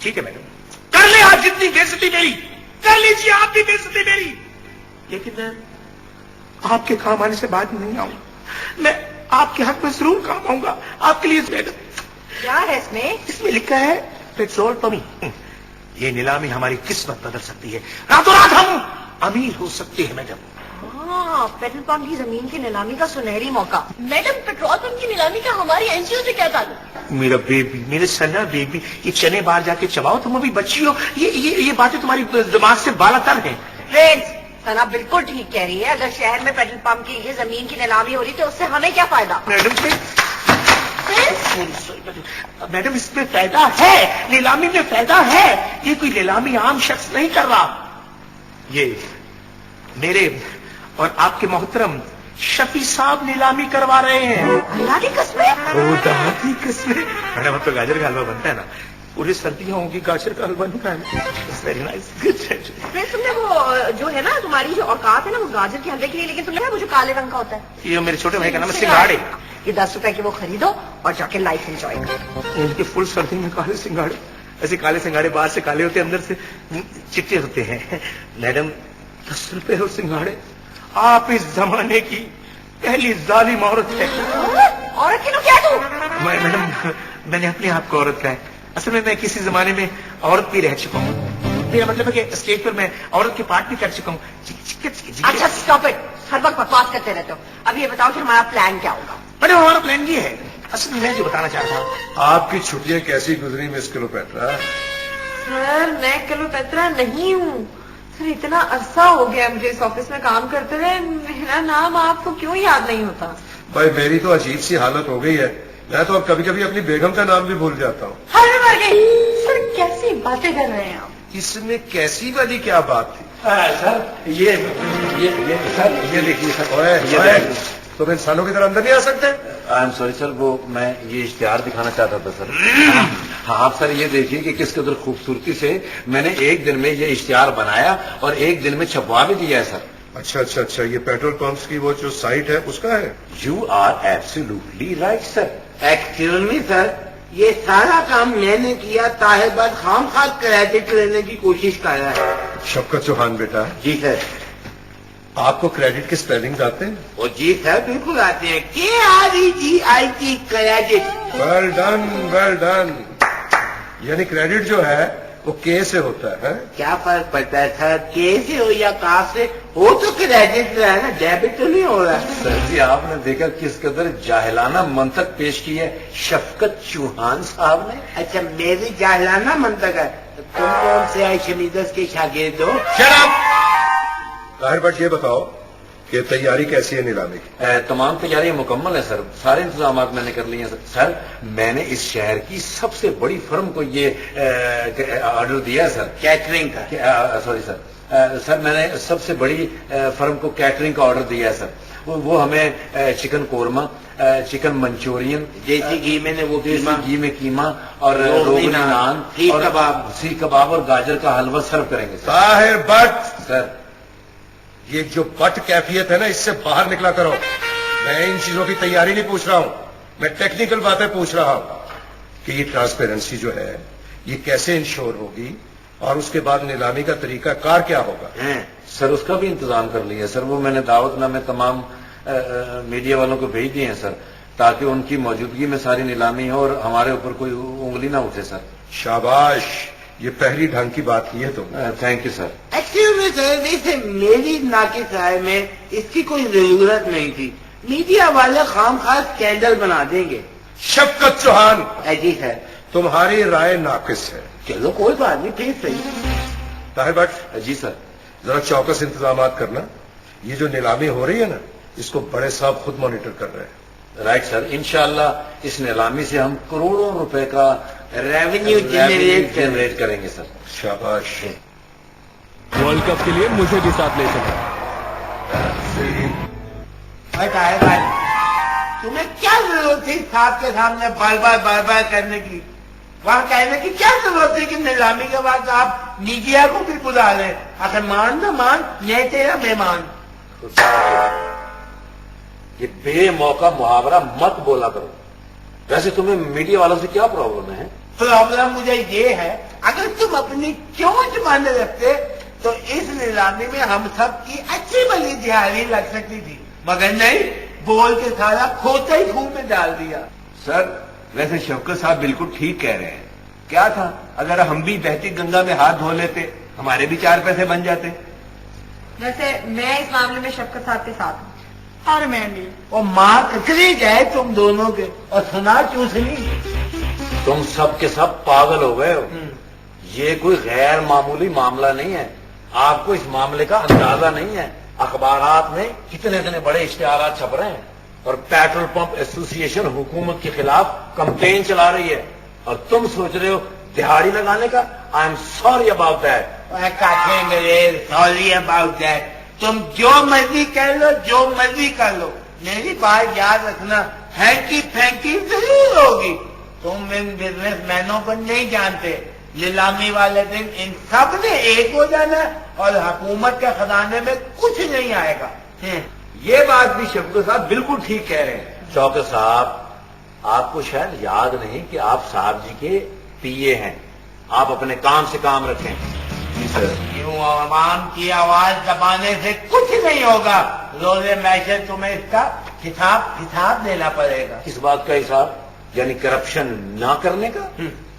ٹھیک ہے میڈم، کر لیں آپ جتنی بےعزتی میری، کر لیجیے آپ بھی بےعزتی میری، لیکن آپ کے کام آنے سے بعد نہیں آؤں گا، میں آپ کے حق میں ضرور کام آؤں گا آپ کے لیے میڈم۔ کیا ہے اس میں لکھا ہے پیٹرول پمپ، یہ نیلامی ہماری قسمت بدل سکتی ہے، راتوں رات ہم امیر ہو سکتے ہیں میڈم۔ ہاں، پیٹرول پمپ کی زمین کی نیلامی کا سنہری موقع۔ میڈم، پیٹرول پمپ کی نیلامی کا ہماری این جی او سے کیا تعلق؟ میرا بیبی، میرے سنا بیبی، یہ چنے باہر جا کے چباؤ، تم ابھی بچی ہو، یہ باتیں تمہاری دماغ سے بالا تر ہیں۔ سنا بالکل ٹھیک کہہ رہی ہے، اگر شہر میں پیٹرول پمپ کی یہ زمین کی نیلامی ہو رہی تو اس سے ہمیں کیا فائدہ؟ میڈم اس میں فائدہ ہے، نیلامی میں فائدہ ہے، یہ کوئی نیلامی عام شخص نہیں کر رہا، یہ میرے اور آپ کے محترم شفیع صاحب نیلامی کروا رہے ہیں۔ اللہ کی قسمیں؟ خدا کی قسمیں میڈم، اب تو گاجر کا حلوہ بنتا ہے نا، پوری سردیاں ہوں گی گاجر کا حلوہ نہیں کھانا۔ تم نے وہ جو ہے نا تمہاری جو اوقات ہے نا وہ گاجر کے حلوے کے لیے، لیکن تم نے وہ جو کالے رنگ کا ہوتا ہے، یہ میرے چھوٹے بھائی کا نام ہے سنگاڑے، یہ 10 روپے کی وہ خریدو اور جا کے لائف انجوائے کرو۔ ان کے فل سردی میں کالے سنگاڑے، ایسے کالے سنگاڑے باہر سے کالے ہوتے ہیں اندر سے چٹے ہوتے ہیں۔ میڈم 10 روپے اور سنگاڑے، آپ اس زمانے کی پہلی ظالم عورت ہے۔ عورت کی نو کیا تو؟ میڈم میں نے اپنے آپ کو عورت کہا ہے، اصل میں کسی زمانے میں عورت بھی رہ چکا ہوں، میرا مطلب ہے کہ اسٹیج پر میں عورت کے پارٹ بھی کر چکا ہوں۔ اچھا اسٹاپ اٹ، ہر وقت بکواس کرتے رہتے ہو۔ اب یہ بتاؤ کہ ہمارا پلان کیا ہوگا؟ میڈم ہمارا پلان یہ ہے، اصل میں جو بتانا چاہتا ہوں، آپ کی چھٹیاں کیسی گزری مس کلوپیٹرا؟ سر میں کلوپیٹرا نہیں ہوں سر، اتنا عرصہ ہو گیا مجھے اس آفس میں کام کرتے رہے، میرا نام آپ کو کیوں یاد نہیں ہوتا؟ بھائی میری تو عجیب سی حالت ہو گئی ہے، میں تو اب کبھی کبھی اپنی بیگم کا نام بھی بھول جاتا ہوں۔ ہر میں مر گئی۔ سر کیسی باتیں کر رہے ہیں آپ؟ اس میں کیسی والی کیا بات تھی؟ سر یہ دیکھیے سر، تم انسانوں کی طرح اندر نہیں آ سکتے؟ آئی ایم سوری سر، وہ میں یہ اشتہار دکھانا چاہتا تھا سر۔ ہاں آپ سر یہ دیکھیے کہ کس قدر خوبصورتی سے میں نے ایک دن میں یہ اشتہار بنایا اور ایک دن میں چھپوا بھی دیا ہے سر۔ اچھا، یہ پیٹرول پمپس کی وہ جو سائٹ ہے اس کا ہے؟ You are absolutely right sir. Excuse me sir, یہ سارا کام میں نے کیا، طاہر بس خام خواہ کریڈٹ لینے کی کوشش کر رہا ہے۔ شفقت چوہان بیٹا، جی سر۔ آپ کو کریڈٹ کے سپیلنگ آتے ہیں؟ وہ جی سر بالکل آتے ہیں، KREDIT کریڈٹ۔ ویل ڈن، یعنی کریڈٹ جو ہے وہ کے سے ہوتا ہے۔ کیا فرق پڑتا ہے سر، کے سے ہو یا کا سے ہو تو کریڈٹ ہے نا، ڈیبٹ تو نہیں ہو رہا۔ سر جی آپ نے دیکھا کس قدر جاہلانہ منطق پیش کی ہے شفقت چوہان صاحب نے۔ اچھا میری جاہلانہ منطق ہے، تم کون سے آئی شمیدس کے شاگرد ہو؟ طاہر بٹ یہ بتاؤ کہ تیاری کیسی ہے نیلامی کی؟ تمام تیاریاں مکمل ہیں سر، سارے انتظامات میں نے کر لیے ہیں سر۔ میں نے اس شہر کی سب سے بڑی فرم کو یہ آرڈر دیا ہے سر، کیٹرنگ کا۔ سوری سر میں نے سب سے بڑی فرم کو کیٹرنگ کا آرڈر دیا ہے سر، وہ ہمیں چکن قورمہ، چکن منچورین، دیسی گھی میں نے وہ دیسی گھی میں قیمہ اور روغنی نان، سیخ کباب اور گاجر کا حلوہ سرو کریں گے سر۔ طاہر بٹ سر یہ جو بٹ کیفیت ہے نا اس سے باہر نکلا کرو، میں ان چیزوں کی تیاری نہیں پوچھ رہا ہوں، میں ٹیکنیکل باتیں پوچھ رہا ہوں کہ یہ ٹرانسپیرنسی جو ہے یہ کیسے انشور ہوگی اور اس کے بعد نیلامی کا طریقہ کار کیا ہوگا؟ سر اس کا بھی انتظام کر لیا سر، وہ میں نے دعوت نامے تمام میڈیا والوں کو بھیج دیے ہیں سر، تاکہ ان کی موجودگی میں ساری نیلامی ہو اور ہمارے اوپر کوئی انگلی نہ اٹھے سر۔ شاباش، یہ پہلی ڈھنگ کی بات کی ہے تم۔ Thank you sir. ایکچولی میں سر ویسے میری ناقص رائے میں اس کی کوئی ضرورت نہیں تھی، میڈیا والے خام خواہ اسکینڈل بنا دیں گے۔ شفقت چوہان، جی سر۔ تمہاری رائے ناقص ہے۔ چلو کوئی بات نہیں، پھر صحیح۔ طاہر بٹ جی سر۔ ذرا چوکس انتظامات کرنا، یہ جو نیلامی ہو رہی ہے نا اس کو بڑے صاحب خود مانیٹر کر رہے ہیں۔ رائٹ سر، انشاءاللہ اس نیلامی سے ہم کروڑوں روپے کا ریونیو جنریٹ کریں گے سر۔ شاباش۔ ورلڈ کپ کے لیے مجھے بھی ساتھ لے چلو۔ تمہیں کیا ضرورت تھی صاحب کے سامنے بار بار کرنے کی؟ وہاں کہنے کی کیا ضرورت تھی کہ نیلامی کے بعد آپ میڈیا کو بھی بلا لیں؟ آخر مان نہ مان، یہ تیرا مہمان۔ یہ بے موقع محاورہ مت بولا کرو، ویسے تمہیں میڈیا والوں سے کیا پرابلم ہے؟ پرابلم مجھے یہ ہے अगर तुम अपनी चोंच मान रखते तो इस नीलामी में हम सब की अच्छी भली दिहाड़ी लग सकती थी, मगर नहीं, बोल के सारा खोता ही खूह में डाल दिया। सर वैसे शौकत साहब बिल्कुल ठीक कह रहे हैं। क्या था अगर हम भी बहती गंगा में हाथ धो लेते, हमारे भी 4 पैसे बन जाते। वैसे मैं इस मामले में शफकत साहब के साथ हूँ। और मैं भी। और माँ ककड़ी गए तुम दोनों के, और सुना चूसनी। तुम सब के सब पागल हो गए हो। ये कोई गैर मामूली मामला नहीं है। आपको इस मामले का अंदाजा नहीं है। अखबारात में कितने इतने बड़े इश्तिहारात छप रहे हैं और पेट्रोल पंप एसोसिएशन हुकूमत के खिलाफ कंपेन चला रही है, और तुम सोच रहे हो दिहाड़ी लगाने का। I am sorry about that. Sorry about that. तुम जो मर्जी कर लो, जो मर्जी कर लो, मेरी बात याद रखना, हैंकी फैंकी जरूर होगी। तुम इन बिजनेसमैनों को नहीं जानते। नीलामी वाले दिन इन सब ने एक हो जाना और हुकूमत के खजाने में कुछ नहीं आएगा। ये बात भी शफकत साहब बिल्कुल ठीक कह रहे हैं। शौकत साहब, आपको शायद याद नहीं कि आप साहब जी के पीए हैं। आप अपने काम से काम रखें। जी सर। यूं आवाम की आवाज दबाने से कुछ नहीं होगा। रोजे मैशर तुम्हें इसका हिसाब देना पड़ेगा। इस बात का हिसाब यानी करप्शन ना करने का।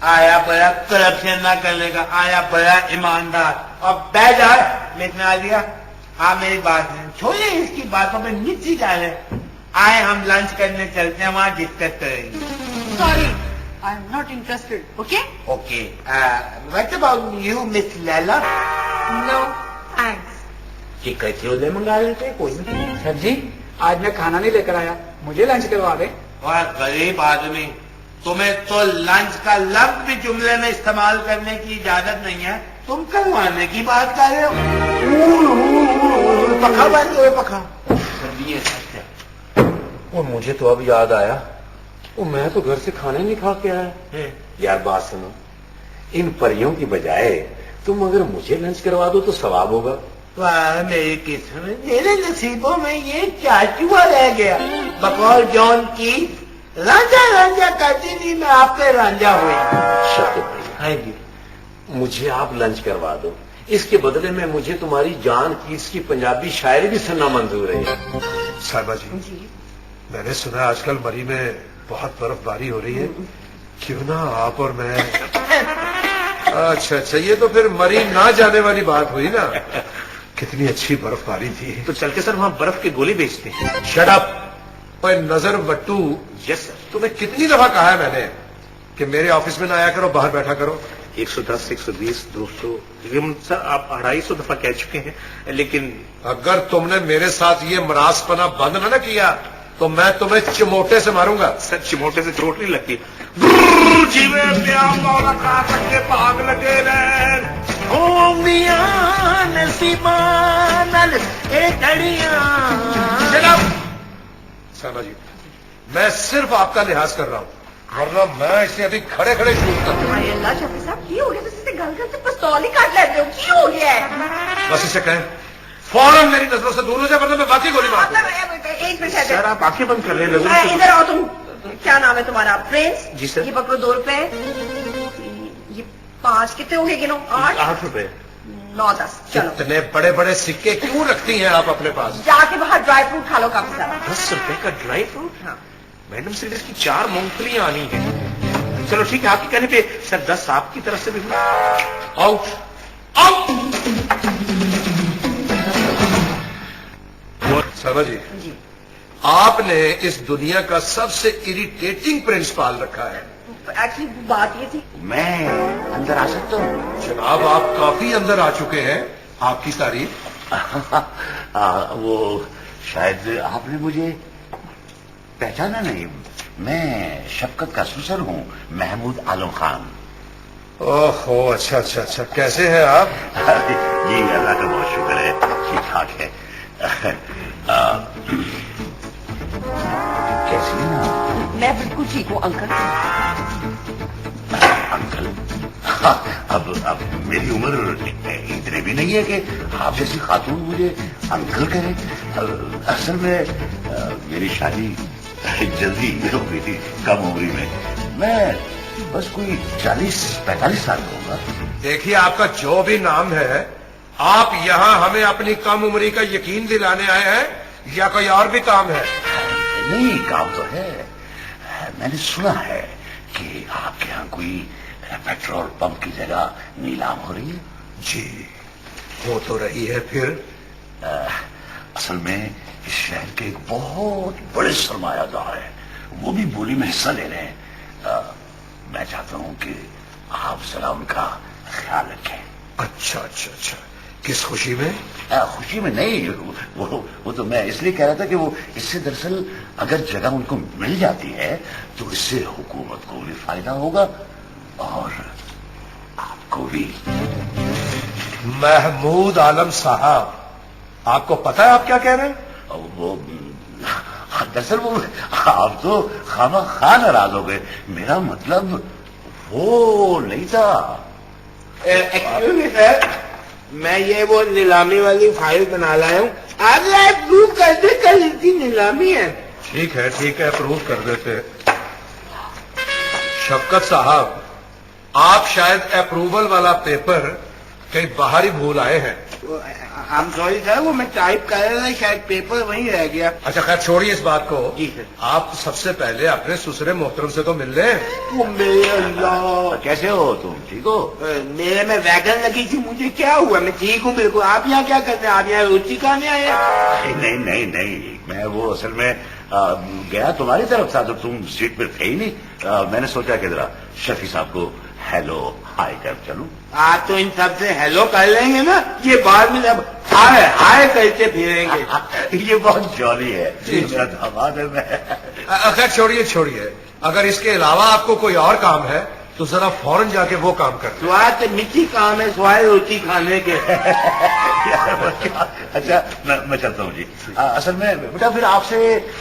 आया बड़ा करप्शन ना करने का, आया बड़ा ईमानदार। और बैठ जाए, लिखना दिया। हाँ मेरी बात छोड़िए, इसकी बातों पे मिर्ची डाले। आए हम लंच करने चलते हैं, वहां डिस्कस करेंगे। Sorry, I am not interested. Okay okay, what about you miss Laila? No thanks. कि कैसे उधर मंगा लेते कोई नहीं। सर जी, आज मैं खाना नहीं लेकर आया, मुझे लंच करवा दे। और गरीब आदमी, तुम्हें तो लंच का लफ्ज भी जुमले में इस्तेमाल करने की इजाजत नहीं है। तुम करवाने की बात कर रहे हो। पखा बंद हो, पखा। ये सच है। और मुझे तो अब याद आया, वो मैं तो घर से खाना नहीं खा के आया। यार बात सुनो, इन परियों की बजाय तुम अगर मुझे लंच करवा दो तो सवाब होगा। वाह मेरी किस्मत, मेरे नसीबों में ये चाचुआ रह गया। बकौल जॉन की रांझा रांझा करती थी, मैं आपके रांझा हुई। हाँ जी, मुझे आप लंच करवा दो। इसके बदले में मुझे तुम्हारी जान की इसकी पंजाबी शायरी भी सुनना मंजूर है। साहिबा जी, मैंने सुना आजकल मरी में बहुत बर्फबारी हो रही है, क्यों ना आप और मैं। अच्छा, ये तो फिर मरी ना जाने वाली बात हुई ना। कितनी अच्छी बर्फबारी थी। तो चल के सर वहां बर्फ की गोली बेचते हैं। Shut up. नजर बट्टू, यस सर। तुम्हें कितनी दफा कहा है मैंने कि मेरे ऑफिस में ना आया करो, बाहर बैठा करो। 110, 120, 200, सर आप 250 दफा कह चुके हैं, लेकिन अगर तुमने मेरे साथ ये मरासपना बंद ना किया तो मैं तुम्हें चिमोटे से मारूंगा। सर चिमोटे से चोट नहीं लगती। जीवे प्यार मौला का के भाग लगे ओ मियां नसीबानल ए घड़ियां। साहबा जी, मैं सिर्फ आपका लिहाज कर रहा हूँ, वरना मैं इसे अभी खड़े खड़े शूट कर दूंगा। अरे अल्लाह शफी साहब, की हो गया? तुम गल गल से पिस्तौल ही काट लेते हो, की हो गया है? बस इसे कहें फौरन मेरी नजरों से दूर हो जाए, वरना मैं बाकी गोली मार दूंगा। एक मिनट सर आप आंखें बंद कर रहे हैं। इधर आओ तुम। क्या नाम है तुम्हारा? प्रिंस। जी सर। ये पकड़ो 2 रुपए। ये 5 कितने हो गए गिनो? 8 रुपए। 9, 10। चलो इतने बड़े बड़े सिक्के क्यों रखती हैं आप अपने पास? जाके बाहर ड्राई फ्रूट खा लो काफी सारा। 10 रुपए का ड्राई फ्रूट? हाँ। मैडम सिर्फ इसकी 4 मूंगफलियां आनी है। चलो ठीक है, आपके कहने पे सर 10 आपकी तरफ से भी। Out out. साहबा जी, आपने इस दुनिया का सबसे इरिटेटिंग प्रिंस पाल रखा है। एक्चुअली बात ये थी, मैं अंदर आ सकता हूँ? जनाब, आप काफी अंदर आ चुके हैं। आपकी तारीफ। वो शायद आपने मुझे पहचाना नहीं। मैं शफकत का ससुर हूँ, महमूद आलम खान। ओहो, अच्छा, कैसे हैं आप? जी अल्लाह का बहुत शुक्र है, ठीक ठाक है। कैसी है ना? मैं बिल्कुल ठीक हूँ अंकल। अंकल? अब मेरी उम्र इतनी भी नहीं है कि आप जैसी खातून मुझे अंकल कहे। असल में मेरी शादी जल्दी हो गई थी, कम उम्री में। मैं बस कोई 40-45 साल का होगा। देखिए, आपका जो भी नाम है, आप यहाँ हमें अपनी कम उम्री का यकीन दिलाने आए हैं या कोई और भी काम है? नहीं, काम तो है। मैंने सुना है कि आपके यहाँ कोई पेट्रोल पंप की जगह नीलाम हो रही है। जी, हो तो रही है। फिर असल में इस शहर के एक बहुत बड़े सरमायादार हैं, वो भी बोली में हिस्सा ले रहे हैं। मैं चाहता हूं कि आप जरा उनका ख्याल रखें। अच्छा अच्छा अच्छा, किस खुशी में? खुशी में नहीं, वो तो मैं इसलिए कह रहा था कि वो इससे दरअसल अगर जगह उनको मिल जाती है तो इससे हुकूमत को भी फायदा होगा और आपको भी। महमूद आलम साहब, आपको पता है आप क्या कह रहे हैं? वो दरअसल वो आप तो खामा नाराज हो गए। मेरा मतलब वो नहीं था। एक्सक्यूज मी सर, मैं ये वो नीलामी वाली फाइल बना लाया हूँ, आप अप्रूव कर दे, कल इसकी नीलामी है। ठीक है ठीक है, अप्रूव कर देते। शफकत साहब, आप शायद अप्रूवल वाला पेपर कहीं बाहर ही भूल आए हैं। आई एम सॉरी सर, वो मैं टाइप कर रहा था, शायद पेपर वहीं रह गया। अच्छा खैर छोड़िए इस बात को। जी सर। आप सबसे पहले अपने ससुरे मोहतरम से तो मिल लें। वो मेरे अल्लाह, कैसे हो तुम? ठीक हो? मेरे में वैगन लगी थी, मुझे क्या हुआ? मैं ठीक हूँ बिल्कुल। आप यहाँ क्या करते हैं? आप यहाँ रोटी खाने आए हैं? नहीं नहीं नहीं, मैं वो असल में गया तुम्हारी तरफ था तो तुम सीट पर थे ही नहीं। मैंने सोचा कि जरा शफी साहब को हेलो हाय कर चलूं। आप तो इन सब से हेलो कर लेंगे ना, ये बाद में जब हाय हाय करते फिरेंगे। ये बहुत जॉली है। जी मेरा दामाद है। मैं खैर छोड़िए छोड़िए, अगर इसके अलावा आपको कोई और काम है तो जरा फौरन जाके वो काम कर। स्वाद मिट्टी काम है, स्वाद रोटी खाने के। अच्छा मैं चलता हूँ जी। असल में बेटा फिर आपसे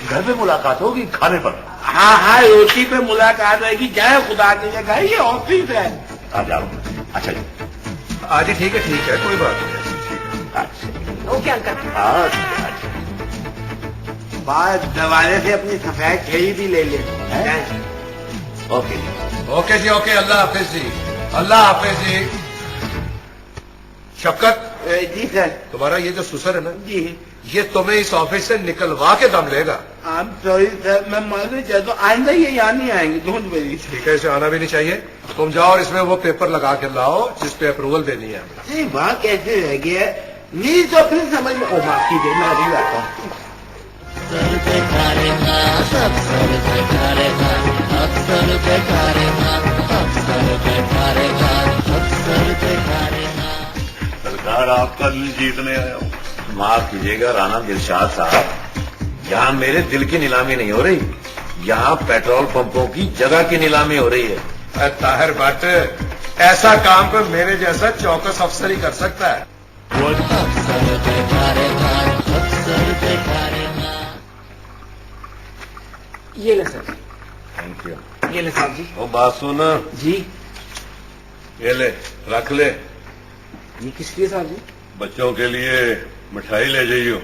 घर पे मुलाकात होगी खाने पर। हाँ हाँ, रोटी पे मुलाकात होगी। जय खुदा की जगह, ये ऑफिस है। आ जाओ। अच्छा जी, आज ही ठीक है, कोई बात नहीं। Okay uncle. हाँ बाहर दरवाजे से अपनी सफेद छड़ी भी ले ले। ओके जी। ओके जी ओके, अल्लाह हाफिज जी, अल्लाह हाफिज जी। शफकत जी सर। तुम्हारा ये जो ससुर है ना, जी, ये तुम्हें इस ऑफिस से निकलवा के दम लेगा। आई एम सॉरी सर, मैं मालूम चाहता हूँ, आइंदा ये यहाँ नहीं आएंगे। Don't worry. ठीक है, इसे आना भी नहीं चाहिए। तुम जाओ और इसमें वो पेपर लगा के लाओ जिस पे अप्रूवल देनी है। अरे वहाँ कैसे रह गया? नहीं तो फिर समझ में। ओ माफ कीजिए, मैं अभी आता हूँ। सरकार आपका दिल जीतने आया हूँ। माफ कीजिएगा राणा दिलशाद साहब, यहाँ मेरे दिल की नीलामी नहीं हो रही, यहाँ पेट्रोल पंपों की जगह की नीलामी हो रही है। ताहिर भट्ट, ऐसा काम कोई मेरे जैसा चौकस अफसर ही कर सकता है। ये ले सर। Thank you. ये ले साहब जी। वो बात सुन जी, ये ले, रख ले। ये किस लिए साहब जी? बच्चों के लिए मिठाई ले जाइयो।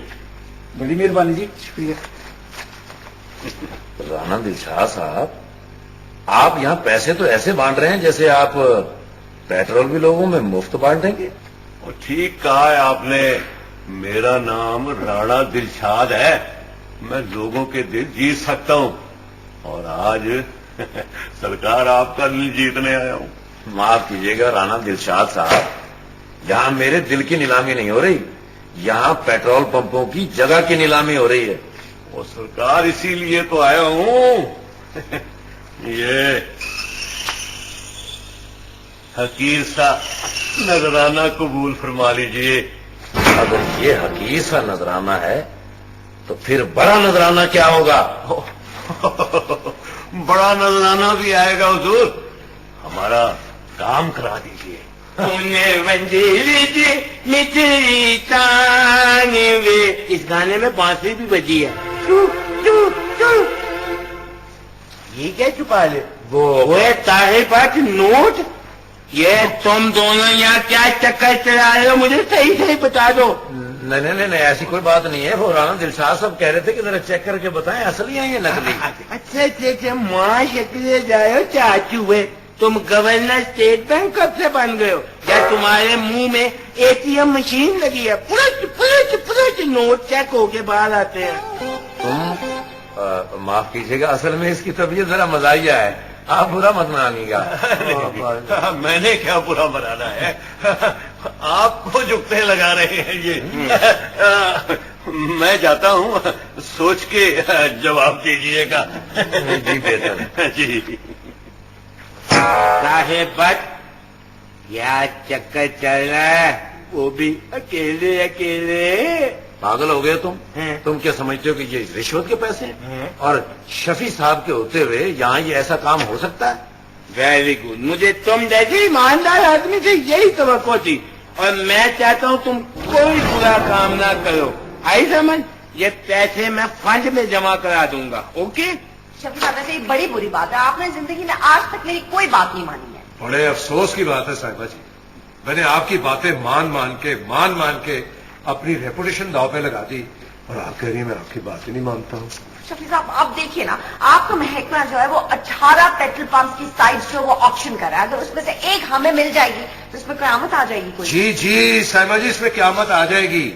बड़ी मेहरबानी जी, शुक्रिया। राणा दिलशाद साहब, आप यहाँ पैसे तो ऐसे बांट रहे हैं जैसे आप पेट्रोल भी लोगों में मुफ्त बांट देंगे। और ठीक कहा है आपने, मेरा नाम राणा दिलशाद है, मैं लोगों के दिल जीत सकता हूँ और आज सरकार आपका दिल जीतने आया हूँ। माफ कीजिएगा राणा दिलशाद साहब, यहाँ मेरे दिल की नीलामी नहीं हो रही, यहाँ पेट्रोल पंपों की जगह की नीलामी हो रही है। और सरकार इसीलिए तो आया हूँ। ये हकीर सा नजराना कबूल फरमा लीजिए। अगर ये हकीर सा नजराना है तो फिर बड़ा नजराना क्या होगा? बड़ा नजराना भी आएगा हुजूर, हमारा काम करा दीजिए। इस गाने में बांसुरी भी बजी है। ये क्या छुपा ले? वो ताहिर भट्ट नोट। ये तुम दोनों यहाँ क्या चक्कर चला रहे हो, मुझे सही सही बता दो। नहीं नहीं नहीं, ऐसी कोई बात नहीं है। वो राणा दिलशाद साहब कह रहे थे कि जरा चेक करके बताएं असली है ये नकली। अच्छा अच्छा अच्छा, माँ शक्ल जाए चाचू है। तुम गवर्नर स्टेट बैंक कब से बन गए हो? या तुम्हारे मुंह में एटीएम मशीन लगी है? पुरट नोट चेक होके बाहर आते हैं। तुम माफ कीजिएगा, असल में इसकी तबीयत जरा मजाइया है, आप बुरा मत मानिएगा। मैंने क्या बुरा बनाना है? आपको जुगते लगा रहे हैं ये। मैं जाता हूँ, सोच के जवाब दीजिएगा। जी बेहतर। जी साहेब बट क्या चक्कर चल रहा है, वो भी अकेले अकेले? पागल हो गए तुम क्या समझते हो कि ये रिश्वत के पैसे हैं? और शफी साहब के होते हुए यहाँ ये ऐसा काम हो सकता है? वेरी गुड, मुझे तुम जैसे ईमानदार आदमी से यही तवक्को थी, और मैं चाहता हूँ तुम कोई बुरा काम ना करो। आई समझ? ये पैसे मैं फंड में जमा करा दूंगा। ओके? शफी साहब, वैसे ये बड़ी बुरी बात है, आपने जिंदगी में आज तक मेरी कोई बात नहीं मानी है। बड़े अफसोस की बात है साहिबा जी, मैंने आपकी बातें मान मान के अपनी रेपुटेशन दांव पे लगा दी, और आप कह रही हैं मैं आपकी बात ही नहीं मानता हूँ। शफी साहब, आप देखिए ना, आपका महकमा जो है वो 18 पेट्रोल पंप की साइट जो वो ऑक्शन कर रहा है, अगर उसमें से एक हमें मिल जाएगी तो इसमें कयामत आ जाएगी कोई। जी साहिबा जी, इसमें क्यामत आ जाएगी,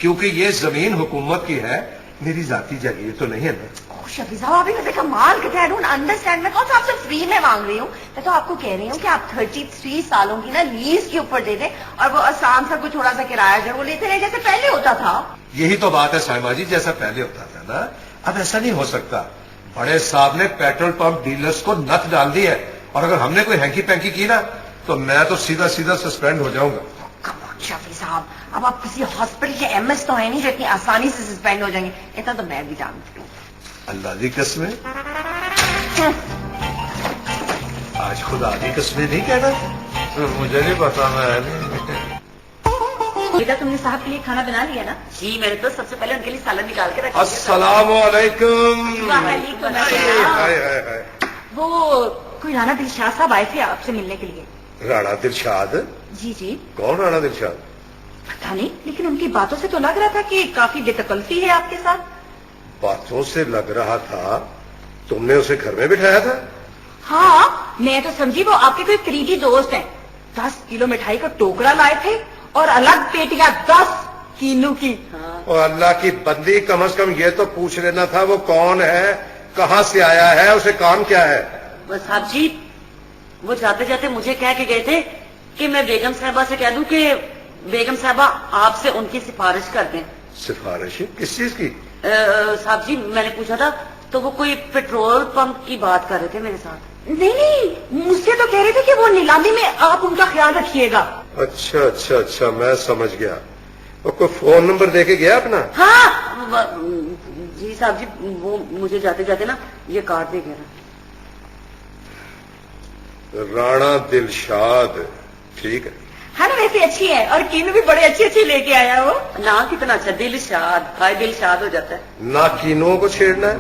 क्योंकि ये जमीन हुकूमत की है, मेरी जाती जागीर तो नहीं है ना। शफी साहब, अभी वैसे कमाल करते हैं, आई डोंट अंडरस्टैंड। मैं कौन सा आपसे फ्री में मांग रही हूँ, मैं तो आपको कह रही हूँ कि आप 33 सालों की ना लीज के ऊपर दे दें, और वो आसान सा कुछ थोड़ा सा किराया जो है वो लेते रहे जैसे पहले होता था। यही तो बात है साहिबा जी, जैसा पहले होता था ना, अब ऐसा नहीं हो सकता। बड़े साहब ने पेट्रोल पंप डीलर्स को नथ डाल दी है, और अगर हमने कोई हैंकी पैंकी की ना तो मैं तो सीधा सस्पेंड हो जाऊंगा। शफी साहब, अब आप किसी हॉस्पिटल के एमएस तो है नहीं जो इतनी आसानी से सस्पेंड हो जाएंगे, इतना तो मैं भी जानती हूँ। अल्लाह की कसमें, आज खुदा की कसमें नहीं कहना, मुझे नहीं पता। बेटा, तुमने साहब के लिए खाना बना लिया ना? जी, मैंने तो सबसे पहले उनके लिए सालन निकाल के रखा। अस्सलामु अलैकुम। वालेकुम अस्सलाम। वो कोई राणा दिलशाद साहब आए थे आपसे मिलने के लिए। राणा दिलशाद? जी। कौन राणा दिलशाद? पता नहीं, लेकिन उनकी बातों से तो लग रहा था कि काफी बेतकल्फी है आपके साथ। बातों से लग रहा था? तुमने उसे घर में बिठाया था? हाँ, मैं तो समझी वो आपके कोई करीबी दोस्त हैं। 10 किलो मिठाई का टोकरा लाए थे और अलग पेटियां 10 किलो की। और अल्लाह की बंदी, कम से कम ये तो पूछ लेना था वो कौन है, कहाँ से आया है, उसे काम क्या है? बस साहब जी, वो जाते जाते मुझे कह के गए थे कि मैं बेगम साहबा से कह दूं कि बेगम साहबा आपसे उनकी सिफारिश कर दें। सिफारिश किस चीज की? साहब जी, मैंने पूछा था तो वो कोई पेट्रोल पंप की बात कर रहे थे मेरे साथ। नहीं, मुझसे तो कह रहे थे कि वो नीलामी में आप उनका ख्याल रखिएगा। अच्छा, मैं समझ गया। वो कोई फोन नंबर दे के गया अपना? हाँ जी साहब जी, वो मुझे जाते जाते ना ये कार्ड दे गया। राणा दिलशाद, ठीक है। हाँ ना, वैसे अच्छी है, और कीनू भी बड़े अच्छे लेके आया वो। ना कितना अच्छा, दिलशाद, हाय दिलशाद हो जाता है। ना कीनुओं को छेड़ना है,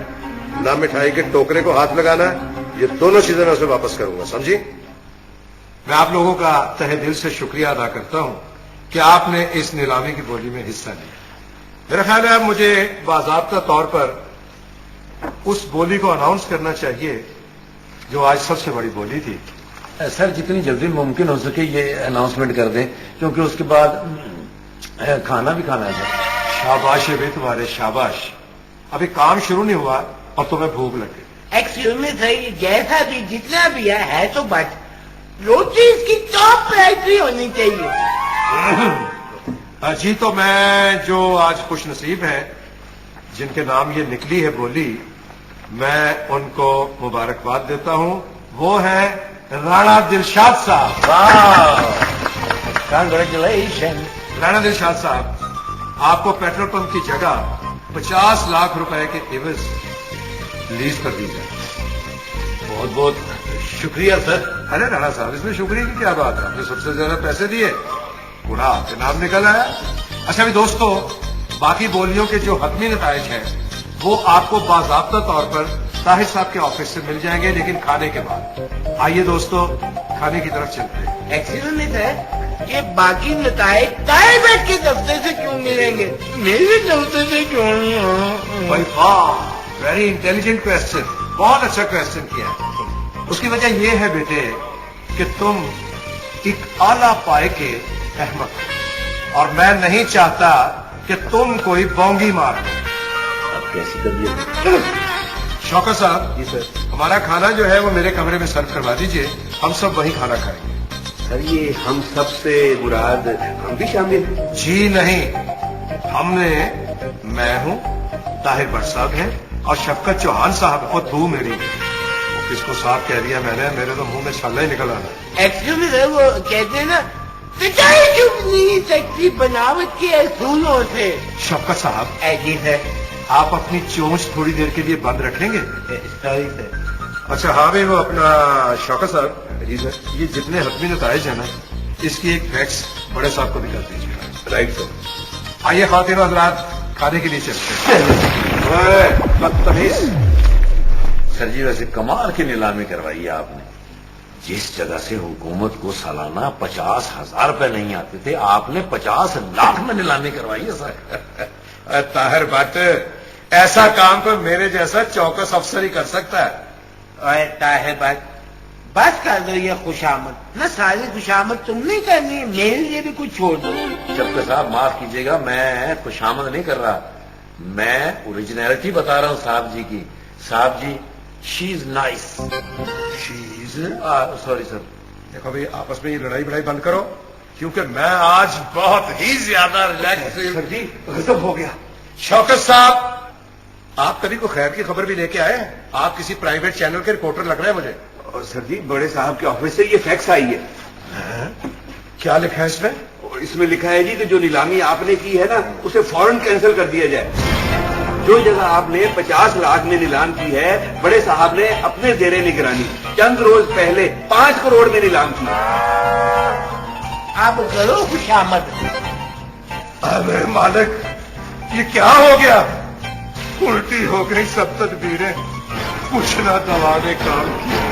ना मिठाई के टोकरे को हाथ लगाना है, ये दोनों चीजें मैं उसे वापस करूंगा, समझी? मैं आप लोगों का तहे दिल से शुक्रिया अदा करता हूं कि आपने इस नीलामी की बोली में हिस्सा लिया। मेरा ख्याल है अब मुझे बाज़ाब्ता तौर पर उस बोली को अनाउंस करना चाहिए जो आज सबसे बड़ी बोली थी। सर, जितनी जल्दी मुमकिन हो सके ये अनाउंसमेंट कर दें, क्योंकि उसके बाद खाना भी खाना है। शाबाश है भी तुम्हारे, शाबाश। अभी काम शुरू नहीं हुआ और तुम्हें भूख लग गई। एक्चुअली में सही, जैसा भी जितना भी है तो बट रोटी इसकी टॉप प्राइस होनी चाहिए। जी, तो मैं जो आज खुश नसीब हैं जिनके नाम ये निकली है बोली, मैं उनको मुबारकबाद देता हूं। वो है राणा दिलशाद साहब। कांग्रेचुलेशन। राणा दिलशाद साहब, आपको पेट्रोल पंप की जगह 50 लाख रुपए के एवज लीज पर दी जाए। बहुत बहुत शुक्रिया सर। अरे राणा साहब, इसमें शुक्रिया की क्या बात है, आपने सबसे ज्यादा पैसे दिए, पूरा आपके नाम निकल आया। अच्छा भी दोस्तों, बाकी बोलियों के जो हतमी नताइज हैं वो आपको बाज़ाब्ता तौर पर ताहिर साहब के ऑफिस से मिल जाएंगे, लेकिन खाने के बाद। आइए दोस्तों, खाने की तरफ चलते हैं। एक्चुअली में सर, ये बाकी नताए ताए बैठ के दफ्तर से क्यों मिलेंगे, मेरे दफ्तर से क्यों नहीं? भाई वाह, वेरी इंटेलिजेंट क्वेश्चन, बहुत अच्छा क्वेश्चन किया है। उसकी वजह यह है बेटे कि तुम एक आला पाए के अहमक हो और मैं नहीं चाहता कि तुम कोई बोंगी मार दो। अब कैसी तबीयत? शौकत साहब जी सर, हमारा खाना जो है वो मेरे कमरे में सर्व करवा दीजिए, हम सब वही खाना खाएंगे। सर ये हम सब से मुराद हम भी शामिल हैं? जी नहीं, हमने मैं हूँ, ताहिर भट्ट साहब हैं और शफकत चौहान साहब को तू मेरी। वो किसको साहब कह दिया मैंने, मेरे तो मुंह में छाला ही निकल आना। एक्चुअली सर वो कहते हैं ना पिटाई चुप नहीं सकती बनावट के असूलों से। शफकत साहब जी सर। आप अपनी चोंच थोड़ी देर के लिए बंद रखेंगे? Sorry sir. अच्छा हाँ भाई वो अपना शौकत साहब जी सर, ये जितने हतमी नताइज है ना इसकी एक फैक्स बड़े साहब को दिखा दीजिए। Right sir. आइए खातिन हजरात खाने के लिए चलते हैं। बदतमीज। सर जी वैसे कमाल की नीलामी करवाई है आपने। जिस जगह से हुकूमत को सालाना 50,000 रुपए नहीं आते थे, आपने 50 लाख में नीलामी करवाई है सर। ताहिर भट्ट, ऐसा काम तो मेरे जैसा चौकस अफसर ही कर सकता है। और ताहिर भट्ट, बस कर दो ये खुशामद, ना सारी खुशामद तुम नहीं करनी, मेरे लिए भी कुछ छोड़ दो। शफकत साहब माफ कीजिएगा, मैं खुशामद नहीं कर रहा, मैं ओरिजिनलिटी बता रहा हूँ साहब जी की। साहब जी she is nice. She's sorry sir. देखो भाई आपस में ये लड़ाई बड़ाई बंद करो, क्योंकि मैं आज बहुत ही ज्यादा रिलैक्स। सर जी गजब हो गया। शौकत साहब आप कभी को खैर की खबर भी लेके आए? आप किसी प्राइवेट चैनल के रिपोर्टर लग रहे हैं मुझे। और सर जी बड़े साहब के ऑफिस से ये फैक्स आई है। क्या लिखा है इसमें? और इसमें लिखा है जी कि जो नीलामी आपने की है ना उसे फौरन कैंसिल कर दिया जाए। जो जगह आपने 50 लाख में नीलाम की है, बड़े साहब ने अपने जेरे निगरानी चंद रोज पहले 5 करोड़ में नीलाम की। आप करो खुशामद। अरे मालिक ये क्या हो गया? उल्टी हो गई सब तदबीरें, कुछ ना दवा ने काम किया।